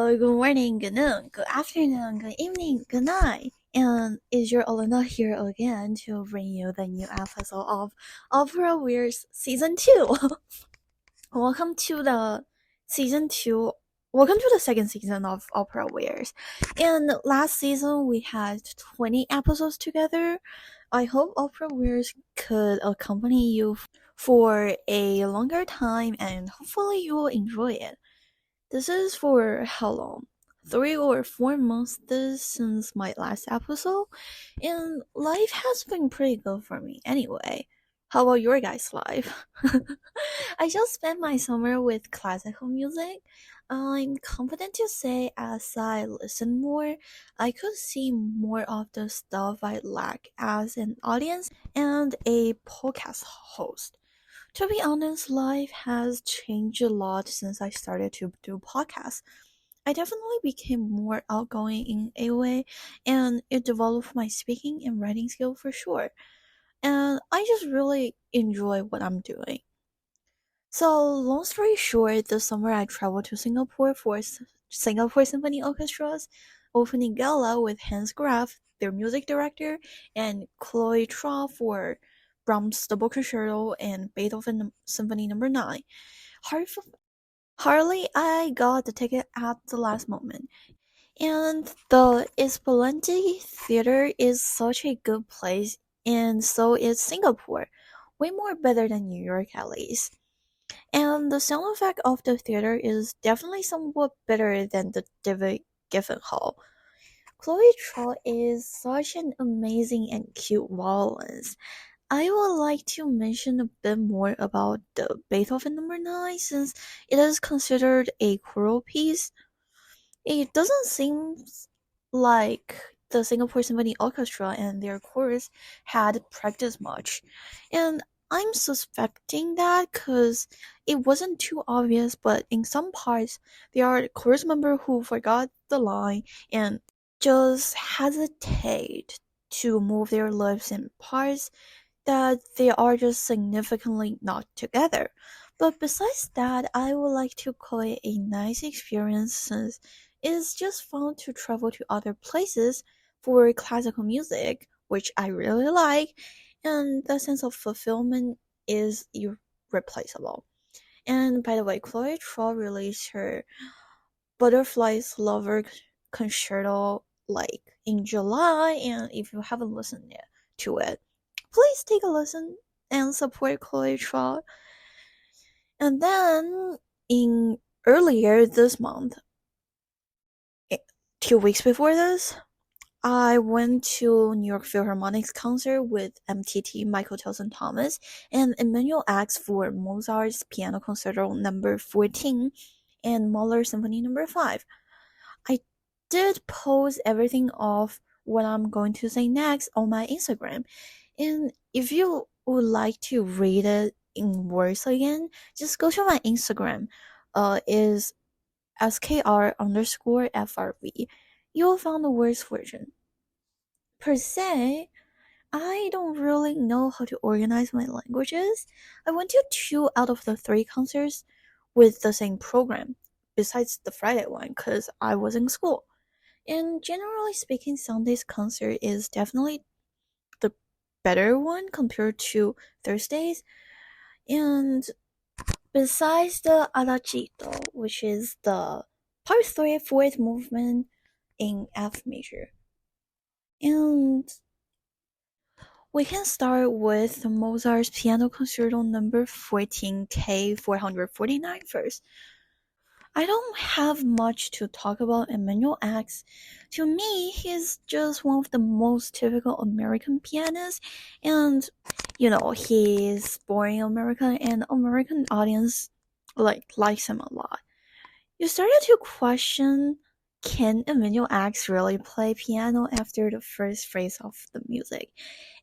Good morning, good noon, good afternoon, good evening, good night. And is your Elena here again to bring you the new episode of Opera Weir's Season 2. Welcome to the Season 2. Welcome to the second season of Opera Weir's. And last season we had 20 episodes together. I hope Opera Weir's could accompany you for a longer time and hopefully you will enjoy it. This is for how long? 3 or 4 months since my last episode, and life has been pretty good for me anyway. How about your guys' life? I just spent my summer with classical music. I'm confident to say as I listen more, I could see more of the stuff I lack as an audience and a podcast host. To be honest, life has changed a lot since I started to do podcasts. I definitely became more outgoing in a way, and it developed my speaking and writing skill for sure. And I just really enjoy what I'm doing. So, long story short, this summer I traveled to Singapore for Singapore Symphony Orchestra's opening gala with Hans Graf, their music director, and Chloe Tra for Brahms' Double Concerto and Beethoven Symphony No. 9. Hardly I got the ticket at the last moment. And the Esplanade Theater is such a good place, and so is Singapore. Way more better than New York, at least. And the sound effect of the theater is definitely somewhat better than the David Giffen Hall. Chloe Trout is such an amazing and cute violinist. I would like to mention a bit more about the Beethoven No. 9 since it is considered a choral piece. It doesn't seem like the Singapore Symphony Orchestra and their chorus had practiced much. And I'm suspecting that because it wasn't too obvious, but in some parts, there are chorus members who forgot the line and just hesitate to move their lips in parts that they are just significantly not together. But besides that, I would like to call it a nice experience since it's just fun to travel to other places for classical music, which I really like, and the sense of fulfillment is irreplaceable. And by the way, Chloe Troll released her Butterflies Lover Concerto like in July, and if you haven't listened yet to it, please take a listen and support Chloe Trout. And then in earlier this month, 2 weeks before this, I went to New York Philharmonic's concert with MTT Michael Tilson Thomas and Emmanuel Ax for Mozart's Piano Concerto No. 14 and Mahler Symphony No. 5. I did post everything of what I'm going to say next on my Instagram. And if you would like to read it in words again, just go to my Instagram. Is skr_FRV. You'll find the words version. Per se, I don't really know how to organize my languages. I went to 2 out of the 3 concerts with the same program, besides the Friday one, because I was in school. And generally speaking, Sunday's concert is definitely the better one compared to Thursdays. And besides the Adagito, which is the part 3 fourth movement in F major. And we can start with Mozart's Piano Concerto No. 14 K449 first. I don't have much to talk about Emmanuel Ax. To me, he's just one of the most typical American pianists, and he's born in America, and American audience likes him a lot. You started to question, can Emmanuel Ax really play piano after the first phrase of the music?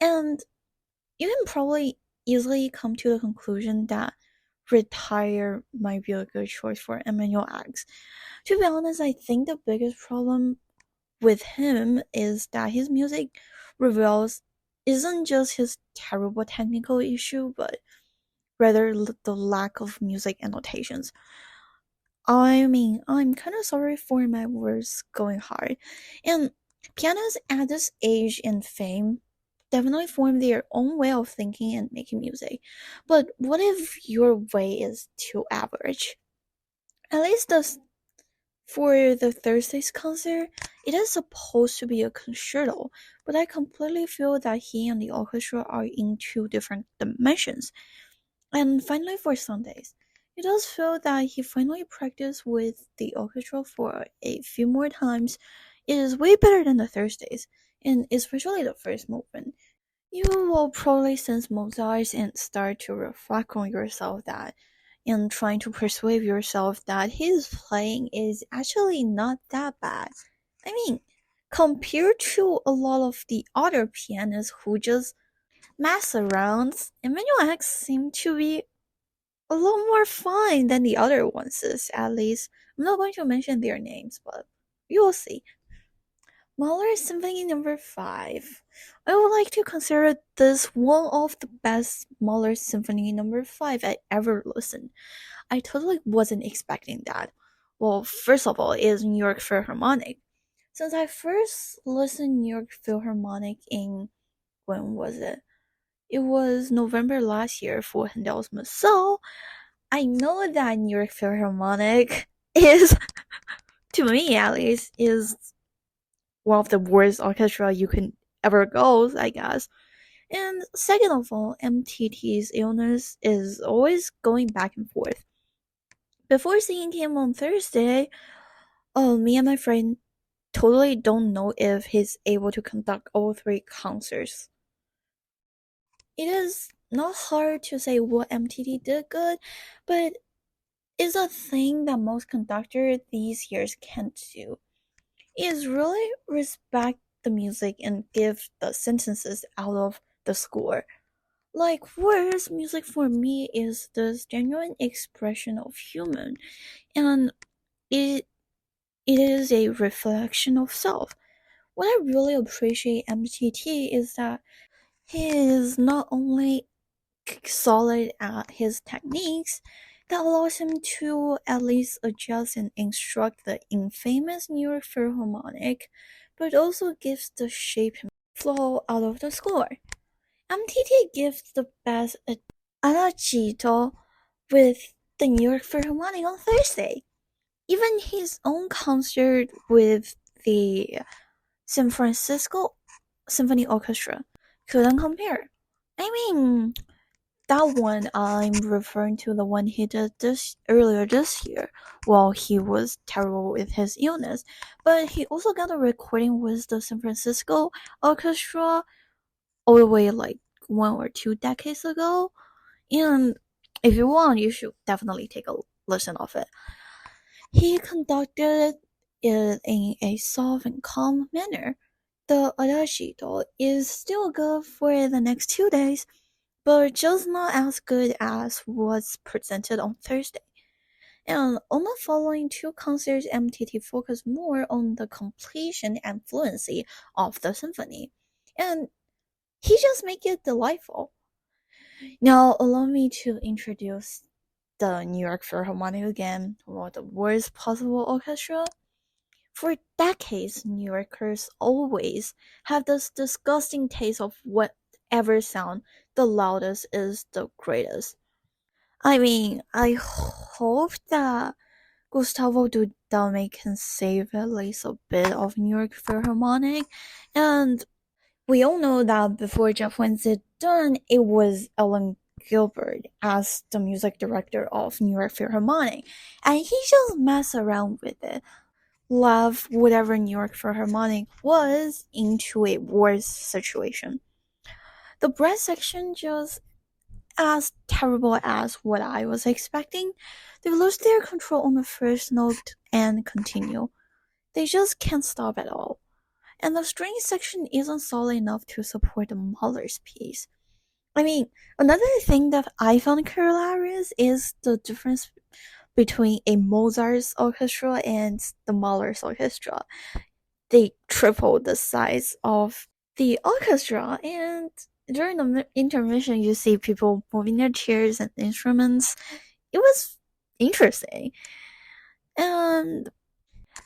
And you can probably easily come to the conclusion that retire might be a good choice for Emmanuel Ax. To be honest, I think the biggest problem with him is that his music reveals isn't just his terrible technical issue, but rather the lack of music annotations. I'm kind of sorry for my words going hard. And pianos at this age and fame definitely form their own way of thinking and making music. But what if your way is too average? At least for the Thursday's concert, it is supposed to be a concerto, but I completely feel that he and the orchestra are in two different dimensions. And finally, for Sundays, it does feel that he finally practiced with the orchestra for a few more times. It is way better than the Thursdays, and especially the first movement. You will probably sense Mozart and start to reflect on yourself that and trying to persuade yourself that his playing is actually not that bad. I mean, compared to a lot of the other pianists who just mess around, Emmanuel X seemed to be a lot more fun than the other ones is, at least. I'm not going to mention their names, but you will see. Mahler Symphony Number 5. I would like to consider this one of the best Mahler Symphony Number 5 I ever listened. I totally wasn't expecting that. Well, first of all, it is New York Philharmonic. Since I first listened New York Philharmonic in, when was it? It was November last year for Handel's Messiah. I know that New York Philharmonic is, to me at least, is one of the worst orchestra you can ever go, I guess. And second of all, MTT's illness is always going back and forth. Before seeing him on Thursday, me and my friend totally don't know if he's able to conduct all three concerts. It is not hard to say what MTT did good, but it's a thing that most conductors these years can't do. Is really respect the music and give the sentences out of the score. Like words, music for me is this genuine expression of human, and it it is a reflection of self. What I really appreciate MTT is that he is not only solid at his techniques that allows him to at least adjust and instruct the infamous New York Philharmonic, but also gives the shape and flow out of the score. MTT gives the best adagio with the New York Philharmonic on Thursday. Even his own concert with the San Francisco Symphony Orchestra couldn't compare. I mean, that one I'm referring to the one he did this earlier this year while he was terrible with his illness. But he also got a recording with the San Francisco Orchestra all the way like 1 or 2 decades ago. And if you want, you should definitely take a listen of it. He conducted it in a soft and calm manner. The adagio is still good for the next 2 days, but just not as good as was presented on Thursday. And on the following two concerts, MTT focused more on the completion and fluency of the symphony. And he just make it delightful. Now, allow me to introduce the New York Philharmonic again, or the worst possible orchestra. For decades, New Yorkers always have this disgusting taste of whatever sound the loudest is the greatest. I mean, I hope that Gustavo Dudamel can save at least a bit of New York Philharmonic, and we all know that before Jeff Windsor done, it was Ellen Gilbert as the music director of New York Philharmonic, and he just messed around with it, left whatever New York Philharmonic was into a worse situation. The brass section just as terrible as what I was expecting. They lose their control on the first note and continue. They just can't stop at all. And the string section isn't solid enough to support the Mahler's piece. I mean, another thing that I found hilarious is the difference between a Mozart's orchestra and the Mahler's orchestra. They tripled the size of the orchestra, and during the intermission, you see people moving their chairs and instruments. It was interesting. And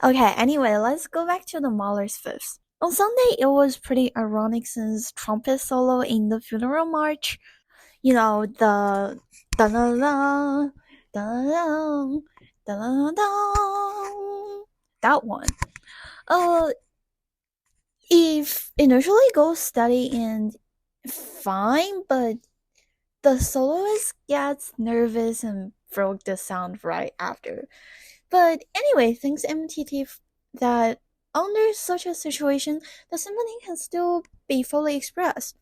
okay, anyway, let's go back to the Mahler's Fifth. On Sunday, it was pretty ironic since trumpet solo in the funeral march. You know, the da da da da da da, that one. Uh, if initially goes steady and fine, but the soloist gets nervous and broke the sound right after. But anyway, thanks MTT that under such a situation, the symphony can still be fully expressed.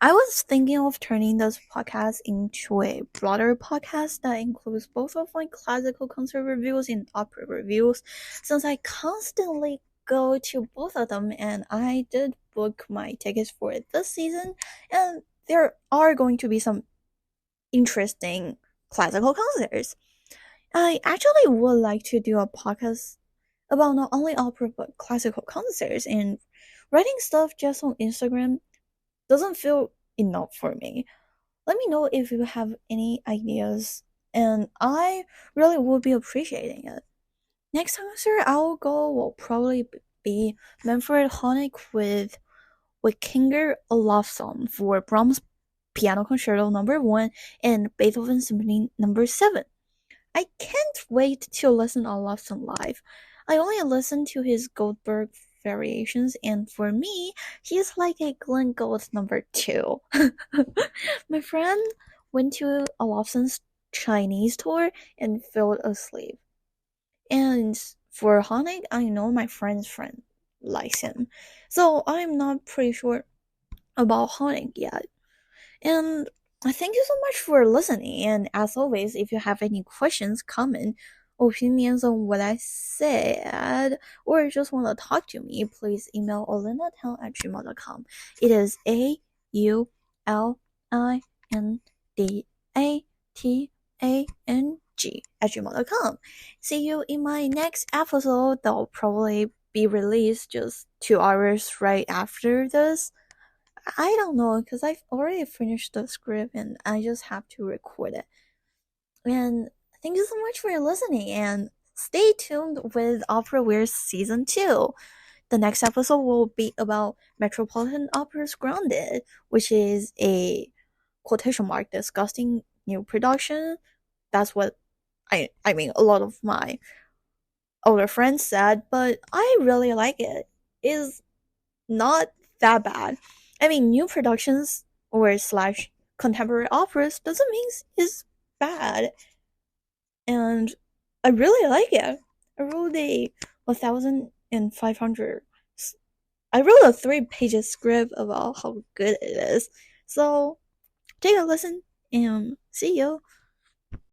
I was thinking of turning this podcast into a broader podcast that includes both of my classical concert reviews and opera reviews, since I constantly go to both of them and I did book my tickets for it this season, and there are going to be some interesting classical concerts. I actually would like to do a podcast about not only opera but classical concerts, and writing stuff just on Instagram doesn't feel enough for me. Let me know if you have any ideas, and I really would be appreciating it. Next concert I'll go will probably be Manfred Honeck with Kinger a Love Song for Brahms Piano Concerto Number 1 and Beethoven Symphony Number 7. I can't wait to listen to Love Song live. I only listened to his Goldberg variations, and for me, he's like a Glenn Gould number 2. My friend went to Olafson's Chinese tour and fell asleep. And for Honig, I know my friend's friend likes him. So I'm not pretty sure about Honig yet. And I thank you so much for listening. And as always, if you have any questions, comment, opinions on what I said, or just want to talk to me, please email aulindatown@gmail.com. It is AULINDATANG@gmail.com. See you in my next episode. That'll probably be released just 2 hours right after this. I don't know because I've already finished the script and I just have to record it. And thank you so much for listening and stay tuned with Opera Weird Season 2. The next episode will be about Metropolitan Opera's Grounded, which is a quotation mark disgusting new production. That's what I mean a lot of my older friends said, but I really like it. It's not that bad. I mean, new productions or slash contemporary operas doesn't mean it's bad, and I really like it. I wrote a 1,500. I wrote a 3 pages script about how good it is. So take a listen and see you.